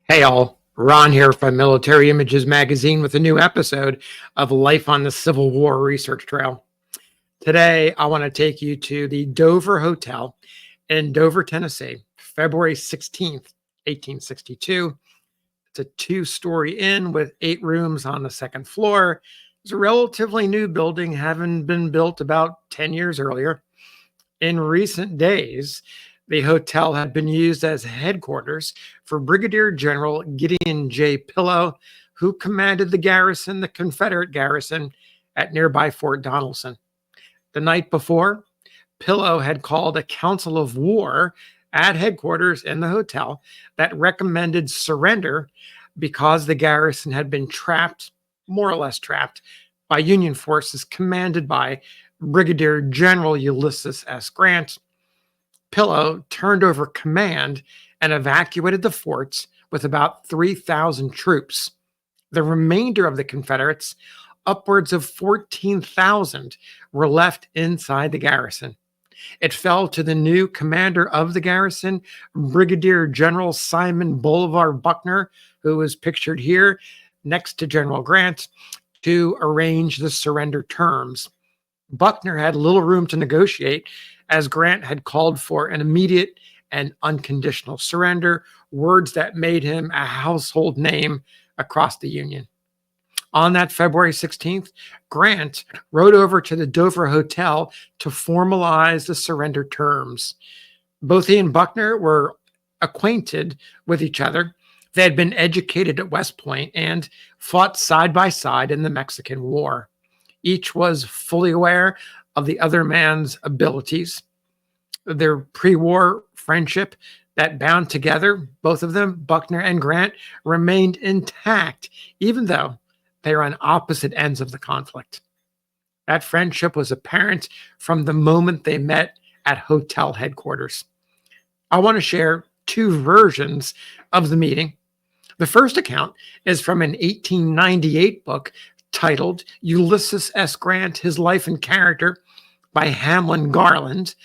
Hey all, Ron here from Military Images Magazine with a new episode of Life on the Civil War Research Trail. Today, I want to take you to the Dover Hotel in Dover, Tennessee, February 16th, 1862. It's a two-story inn with 8 rooms on the second floor. It's a relatively new building, having been built about 10 years earlier. In recent days, the hotel had been used as headquarters for Brigadier General Gideon J. Pillow, who commanded the Confederate garrison at nearby Fort Donelson. The night before, Pillow had called a council of war at headquarters in the hotel that recommended surrender because the garrison had been trapped, more or less trapped, by Union forces commanded by Brigadier General Ulysses S. Grant. Pillow turned over command and evacuated the forts with about 3,000 troops. The remainder of the Confederates, upwards of 14,000, were left inside the garrison. It fell to the new commander of the garrison, Brigadier General Simon Bolivar Buckner, who is pictured here next to General Grant, to arrange the surrender terms. Buckner had little room to negotiate, as Grant had called for an immediate and unconditional surrender, words that made him a household name across the Union. On that February 16th, Grant rode over to the Dover Hotel to formalize the surrender terms. Both he and Buckner were acquainted with each other. They had been educated at West Point and fought side by side in the Mexican War. Each was fully aware of the other man's abilities. Their pre-war friendship that bound together both of them, Buckner and Grant, remained intact, even though they were on opposite ends of the conflict. That friendship was apparent from the moment they met at hotel headquarters. I want to share 2 versions of the meeting. The first account is from an 1898 book titled Ulysses S. Grant, His Life and Character by Hamlin Garland,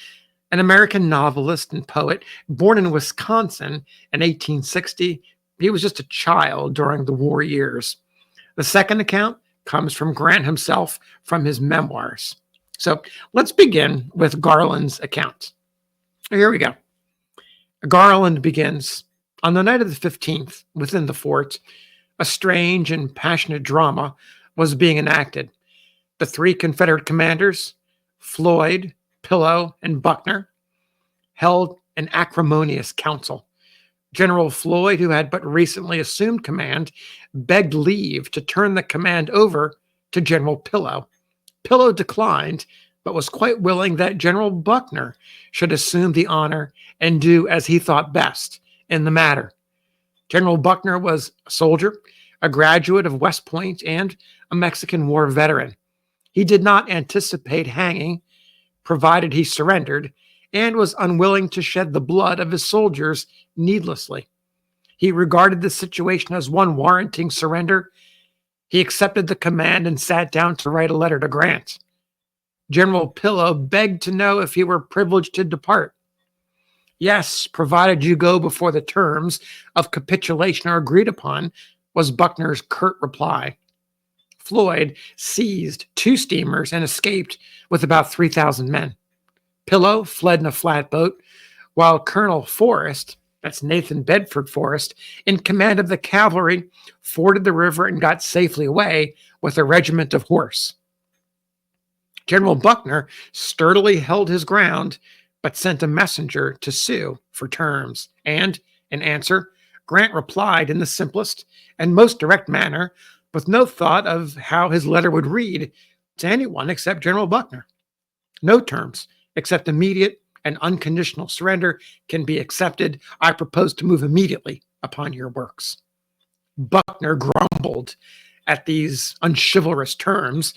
an American novelist and poet born in Wisconsin in 1860. He was just a child during the war years. The second account comes from Grant himself from his memoirs. So let's begin with Garland's account. Here we go. Garland begins, on the night of the 15th, within the fort, a strange and passionate drama was being enacted. The 3 Confederate commanders, Floyd, Pillow, and Buckner, held an acrimonious council. General Floyd, who had but recently assumed command, begged leave to turn the command over to General Pillow. Pillow declined, but was quite willing that General Buckner should assume the honor and do as he thought best in the matter. General Buckner was a soldier, a graduate of West Point, and a Mexican War veteran. He did not anticipate hanging, provided he surrendered, and was unwilling to shed the blood of his soldiers needlessly. He regarded the situation as one warranting surrender. He accepted the command and sat down to write a letter to Grant. General Pillow begged to know if he were privileged to depart. Yes, provided you go before the terms of capitulation are agreed upon, was Buckner's curt reply. Floyd seized 2 steamers and escaped with about 3,000 men. Pillow fled in a flatboat, while Colonel Forrest, that's Nathan Bedford Forrest, in command of the cavalry, forded the river and got safely away with a regiment of horse. General Buckner sturdily held his ground, but sent a messenger to sue for terms, and, in answer, Grant replied in the simplest and most direct manner, with no thought of how his letter would read to anyone except General Buckner. No terms, except immediate and unconditional surrender, can be accepted. I propose to move immediately upon your works. Buckner grumbled at these unchivalrous terms,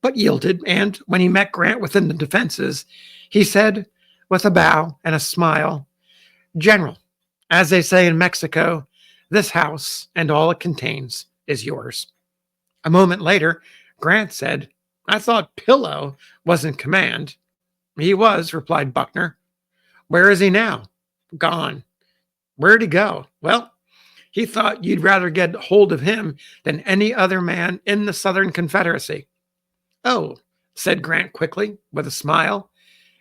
but yielded, and when he met Grant within the defenses, he said, with a bow and a smile, "General, as they say in Mexico, this house and all it contains is yours." A moment later, Grant said, "I thought Pillow was in command." "He was," replied Buckner. "Where is he now?" "Gone." "Where'd he go?" "Well, He thought you'd rather get hold of him than any other man in the Southern Confederacy. Oh, said Grant quickly, with a smile.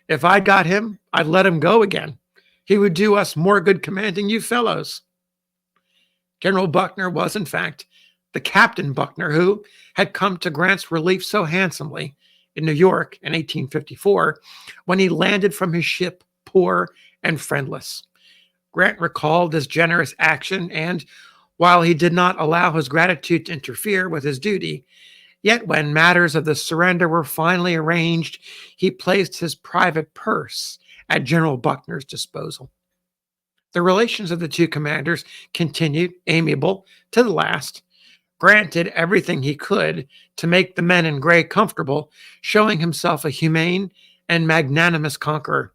If I got him, I'd let him go again. He would do us more good commanding you fellows. General Buckner was, in fact, the Captain Buckner who had come to Grant's relief so handsomely in New York in 1854 when he landed from his ship poor and friendless. Grant recalled this generous action, and while he did not allow his gratitude to interfere with his duty, yet when matters of the surrender were finally arranged, he placed his private purse at General Buckner's disposal. The relations of the two commanders continued amiable to the last. Grant did everything he could to make the men in gray comfortable, showing himself a humane and magnanimous conqueror.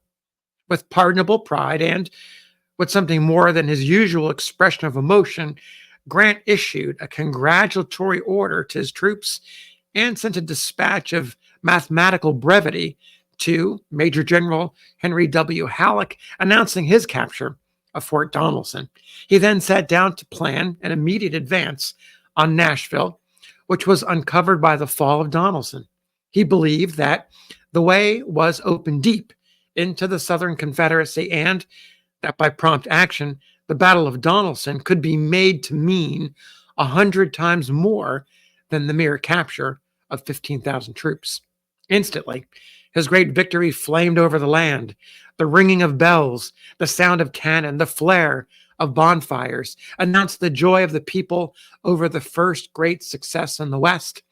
With pardonable pride and with something more than his usual expression of emotion, Grant issued a congratulatory order to his troops and sent a dispatch of mathematical brevity to Major General Henry W. Halleck announcing his capture of Fort Donelson. He then sat down to plan an immediate advance on Nashville, which was uncovered by the fall of Donelson. He believed that the way was open deep into the Southern Confederacy and that by prompt action, the Battle of Donelson could be made to mean 100 times more than the mere capture of 15,000 troops. Instantly, his great victory flamed over the land. The ringing of bells, the sound of cannon, the flare of bonfires announced the joy of the people over the first great success in the West.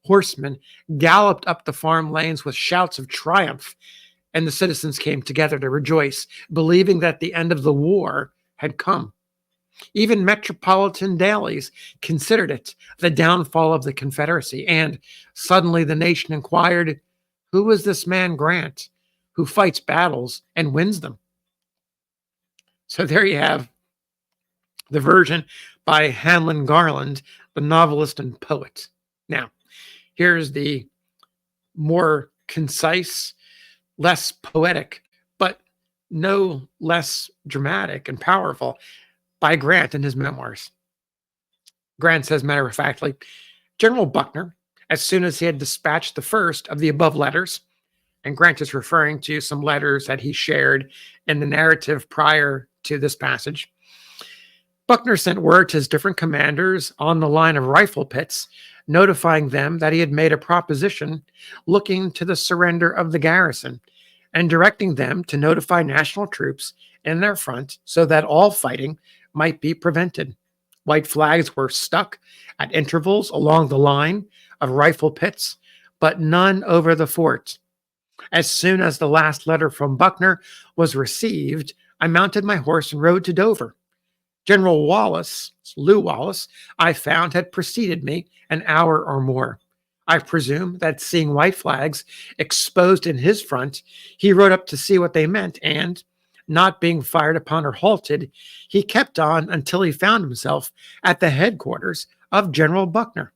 Horsemen galloped up the farm lanes with shouts of triumph, and the citizens came together to rejoice, believing that the end of the war had come. Even metropolitan dailies considered it the downfall of the Confederacy, and suddenly the nation inquired, who is this man Grant who fights battles and wins them? So there you have the version by Hamlin Garland, the novelist and poet. Now, here's the more concise, less poetic, but no less dramatic and powerful by Grant in his memoirs. Grant says, matter of factly, General Buckner, as soon as he had dispatched the first of the above letters, and Grant is referring to some letters that he shared in the narrative prior to this passage, Buckner sent word to his different commanders on the line of rifle pits, notifying them that he had made a proposition looking to the surrender of the garrison, and directing them to notify national troops in their front so that all fighting might be prevented. White flags were stuck at intervals along the line of rifle pits, but none over the fort. As soon as the last letter from Buckner was received, I mounted my horse and rode to Dover. General Wallace, Lew Wallace, I found had preceded me an hour or more. I presume that seeing white flags exposed in his front, he rode up to see what they meant, and, not being fired upon or halted, he kept on until he found himself at the headquarters of General Buckner.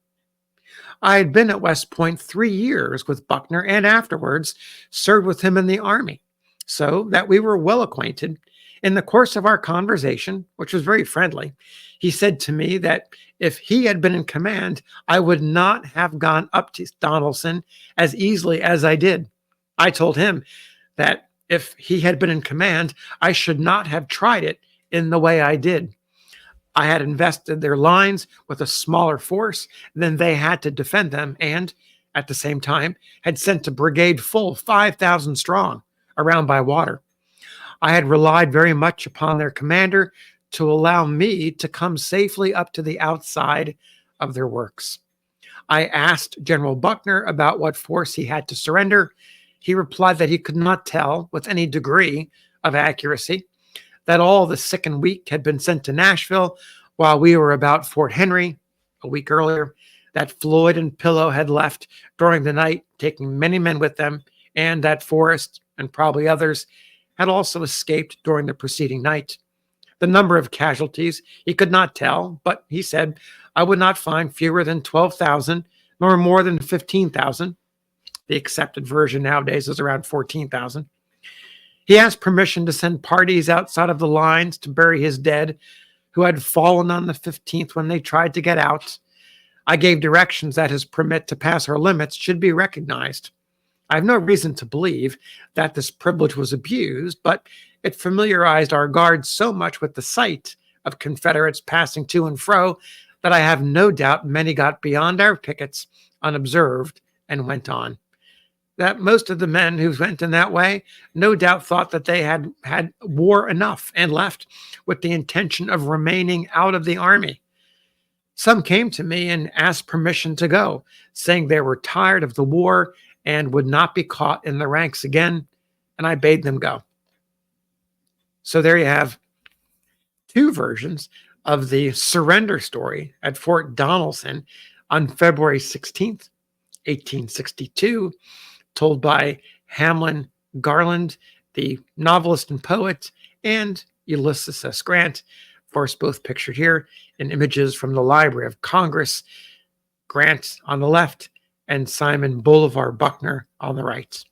I had been at West Point 3 years with Buckner and afterwards served with him in the army, so that we were well acquainted. In the course of our conversation, which was very friendly, he said to me that if he had been in command, I would not have gone up to Donelson as easily as I did. I told him that if he had been in command, I should not have tried it in the way I did. I had invested their lines with a smaller force than they had to defend them, and at the same time had sent a brigade full 5,000 strong around by water. I had relied very much upon their commander to allow me to come safely up to the outside of their works. I asked General Buckner about what force he had to surrender. He replied that he could not tell with any degree of accuracy, that all the sick and weak had been sent to Nashville while we were about Fort Henry a week earlier, that Floyd and Pillow had left during the night, taking many men with them, and that Forrest and probably others had also escaped during the preceding night. The number of casualties he could not tell, but he said, I would not find fewer than 12,000, nor more than 15,000. The accepted version nowadays is around 14,000. He asked permission to send parties outside of the lines to bury his dead, who had fallen on the 15th when they tried to get out. I gave directions that his permit to pass our limits should be recognized. I have no reason to believe that this privilege was abused, but it familiarized our guards so much with the sight of Confederates passing to and fro that I have no doubt many got beyond our pickets unobserved and went on. That most of the men who went in that way no doubt thought that they had war enough and left with the intention of remaining out of the army. Some came to me and asked permission to go, saying they were tired of the war and would not be caught in the ranks again, and I bade them go. So there you have two versions of the surrender story at Fort Donelson on February 16th, 1862, told by Hamlin Garland, the novelist and poet, and Ulysses S. Grant, of course, both pictured here in images from the Library of Congress. Grant on the left and Simon Bolivar Buckner on the right.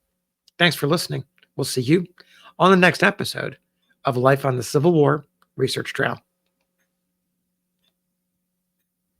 Thanks for listening. We'll see you on the next episode of Life on the Civil War Research Trail.